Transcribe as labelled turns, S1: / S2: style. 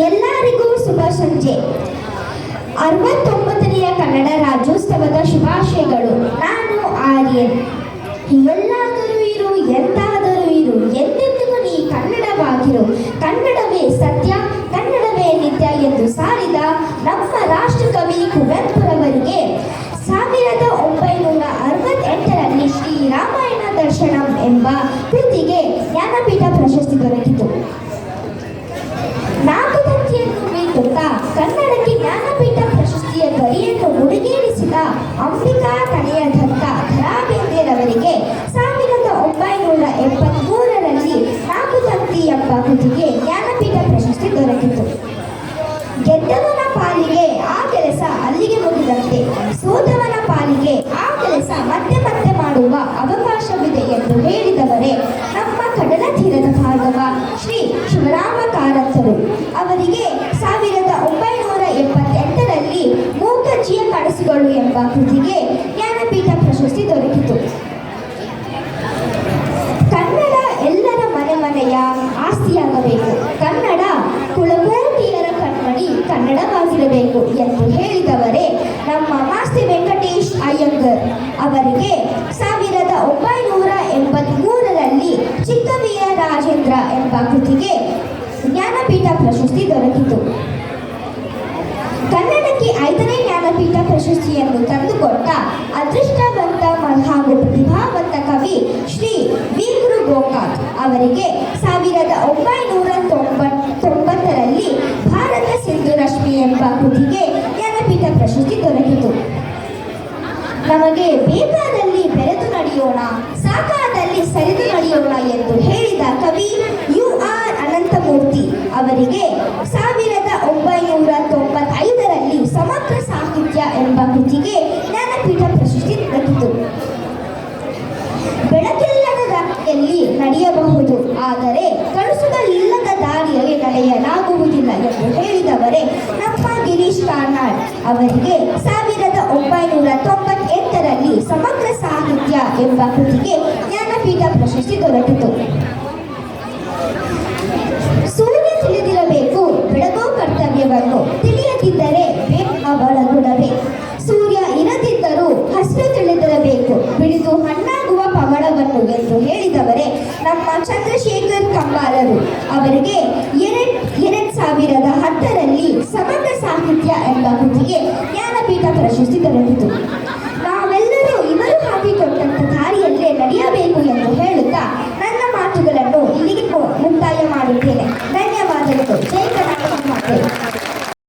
S1: ಎಲ್ಲರಿಗೂ ಶುಭ ಸಂಜೆ. 69ನೆಯ ಕನ್ನಡ ರಾಜ್ಯೋತ್ಸವದ ಶುಭಾಶಯಗಳು. ನಾನು ಆರ್ಯನ್. ಎಲ್ಲಾದರೂ ಇರು, ಎಂತಾದರೂ ಇರು, ಎಂದೆಂದಿಗೂ ನೀ ಕನ್ನಡವಾಗಿರು. ಕನ್ನಡವೇ ಸತ್ಯ, ಕನ್ನಡವೇ ನಿತ್ಯ ಎಂದು ಸಾರಿದ ನಮ್ಮ ರಾಷ್ಟ್ರಕವಿ ಕುವೆಂಪುರವರಿಗೆ 1968ರಲ್ಲಿ ಶ್ರೀ ರಾಮಾಯಣ ದರ್ಶನಂ ಎಂಬ ಕೃತಿಗೆ ಜ್ಞಾನಪೀಠ ಪ್ರಶಸ್ತಿ ದೊರಕಿತು. ನಾಗದಂತಿಯನ್ನು ಮೀಟುತ್ತಾ ಕನ್ನಡಕ್ಕೆ ಜ್ಞಾನಪೀಠ ಪ್ರಶಸ್ತಿಯ ಗರಿಯನ್ನು ಮುಡಿಗೇರಿಸಿದ ಅಂಬಿಕಾ ತನೆಯ ದತ್ತ ಧರಾಬೇಂದ್ರೆಯವರಿಗೆ 1973ರಲ್ಲಿ ನಾಗದಂತಿ ಎಂಬ ಕೃತಿಗೆ ಜ್ಞಾನಪೀಠ ಪ್ರಶಸ್ತಿ ದೊರಕಿತು. ಗೆದ್ದವನ ಪಾಲಿಗೆ ಆ ಕೆಲಸ ಅಲ್ಲಿಗೆ ಮುಗಿದಂತೆ, ಸೋತವನ ಪಾಲಿಗೆ ಆ ಕೆಲಸ ಮತ್ತೆ ಮತ್ತೆ ಮಾಡುವ ಅವಕಾಶವಿದೆ ಎಂದು ಹೇಳಿದವರೇ ನಮ್ಮ ಕಡಲ ತೀರದ ಭಾಗವ ಶ್ರೀ ಶಿವರಾಮ ಕಾರಂತರು. ಅವರಿಗೆ 1978ರಲ್ಲಿ ಮೂಕಜ್ಜಿಯ ಕನಸುಗಳು ಎಂಬ ಕೃತಿಗೆ ಜ್ಞಾನಪೀಠ ಪ್ರಶಸ್ತಿ ದೊರಕಿತು. ಕನ್ನಡ ಎಲ್ಲರ ಮನೆಯ ಆಸ್ತಿಯಾಗಬೇಕು. ಕನ್ನಡ ಕುಲಕೋಟಿಯರ ಕಣ್ಮಣಿ ಕನ್ನಡವಾಗಿರಬೇಕು ಎಂದು ಹೇಳಿದವರೇ ನಮ್ಮ ಮಾಸ್ತಿ ವೆಂಕಟೇಶ್ ಅಯ್ಯಂಗರ್. ಅವರಿಗೆ 1983ರಲ್ಲಿ ಚಿಕ್ಕವೀರ ರಾಜೇಂದ್ರ ಎಂಬ ಕೃತಿಗೆ ಜ್ಞಾನಪೀಠ ಪ್ರಶಸ್ತಿ ದೊರಕಿತು. ಕನ್ನಡಕ್ಕೆ 5ನೇ ಜ್ಞಾನಪೀಠ ಪ್ರಶಸ್ತಿಯನ್ನು ತಂದುಕೊಟ್ಟ ಅದೃಷ್ಟವಂತ ಹಾಗೂ ಪ್ರತಿಭಾವಂತ ಕವಿ ಶ್ರೀ ವಿ. ಕೃ. ಗೋಕಾಕ್. ಅವರಿಗೆ 1990ರಲ್ಲಿ ಭಾರತ ಸಿಂಧು ರಶ್ಮಿ ಎಂಬ ಕೃತಿಗೆ ಜ್ಞಾನಪೀಠ ಪ್ರಶಸ್ತಿ ದೊರಕಿತು. ನಮಗೆ ಬೇಕಾದಲ್ಲಿ ಬೆರೆತು ನಡೆಯೋಣ, ಸಾಕಾದಲ್ಲಿ ಸರಿದು ನಡೆಯೋಣ ಎಂದು ಹೇಳಿದ ಕವಿ U.R. ಅನಂತಮೂರ್ತಿ. ಅವರಿಗೆ 1995ರಲ್ಲಿ ಸಮಗ್ರ ಸಾಹಿತ್ಯ ಎಂಬ ಕೃತಿಗೆ ಜ್ಞಾನಪೀಠ ಪ್ರಶಸ್ತಿ ದೊರಕಿತು. ಬೆಳಕಿಲ್ಲದ ದಾರಿಯಲ್ಲಿ ನಡೆಯಬಹುದು, ಆದರೆ ಕನಸುಗಳಿಲ್ಲದ ದಾರಿಯಲ್ಲಿ ನಡೆಯಲಾಗುವುದಿಲ್ಲ ಎಂದು ಹೇಳಿದವರೇ ನಮ್ಮ ಗಿರೀಶ್ ಕಾರ್ನಾಡ್. ಅವರಿಗೆ 1998ರಲ್ಲಿ ಸಮಗ್ರ ಸಾಹಿತ್ಯ ಎಂಬ ಕೃತಿಗೆ ಜ್ಞಾನಪೀಠ ಪ್ರಶಸ್ತಿ ದೊರಕಿತು. ಸೂರ್ಯ ತಿಳಿದಿರಬೇಕು, ಬೆಳಗೋ ಕರ್ತವ್ಯವನ್ನು, ತಿಳಿಯದಿದ್ದರೆ ಒಳಗುಡವೇ. ಸೂರ್ಯ ಇರದಿದ್ದರೂ ಹಸಿರು ತಿಳಿದಿರಬೇಕು, ಬಿಳಿದು ಹಣ್ಣಾಗುವ ಪವಳವನ್ನು ಎಂದು ಹೇಳಿದವರೇ ನಮ್ಮ ಚಂದ್ರಶೇಖರ್ ಕಂಬಾರರು. ಅವರಿಗೆ 2010ರಲ್ಲಿ ಸಮಗ್ರ ಸಾಹಿತ್ಯ ಎಂಬ ಕೃತಿಗೆ ಜ್ಞಾನಪೀಠ ಪ್ರಶಸ್ತಿ ದೊರಕಿತು. ನಾವೆಲ್ಲರೂ ಇವರು ಹಾಕಿಕೊಟ್ಟಂತ ದಾರಿಯಲ್ಲೇ ನಡೆಯಬೇಕು ಎಂದು ಹೇಳುತ್ತಾ ನನ್ನ ಮಾತುಗಳನ್ನು ಇಲ್ಲಿಗೆ ಮುಕ್ತಾಯ ಮಾಡುತ್ತೇನೆ. ಧನ್ಯವಾದಗಳು. ಜೈ ಕರ್ನಾಟಕ ಮಾತೆ.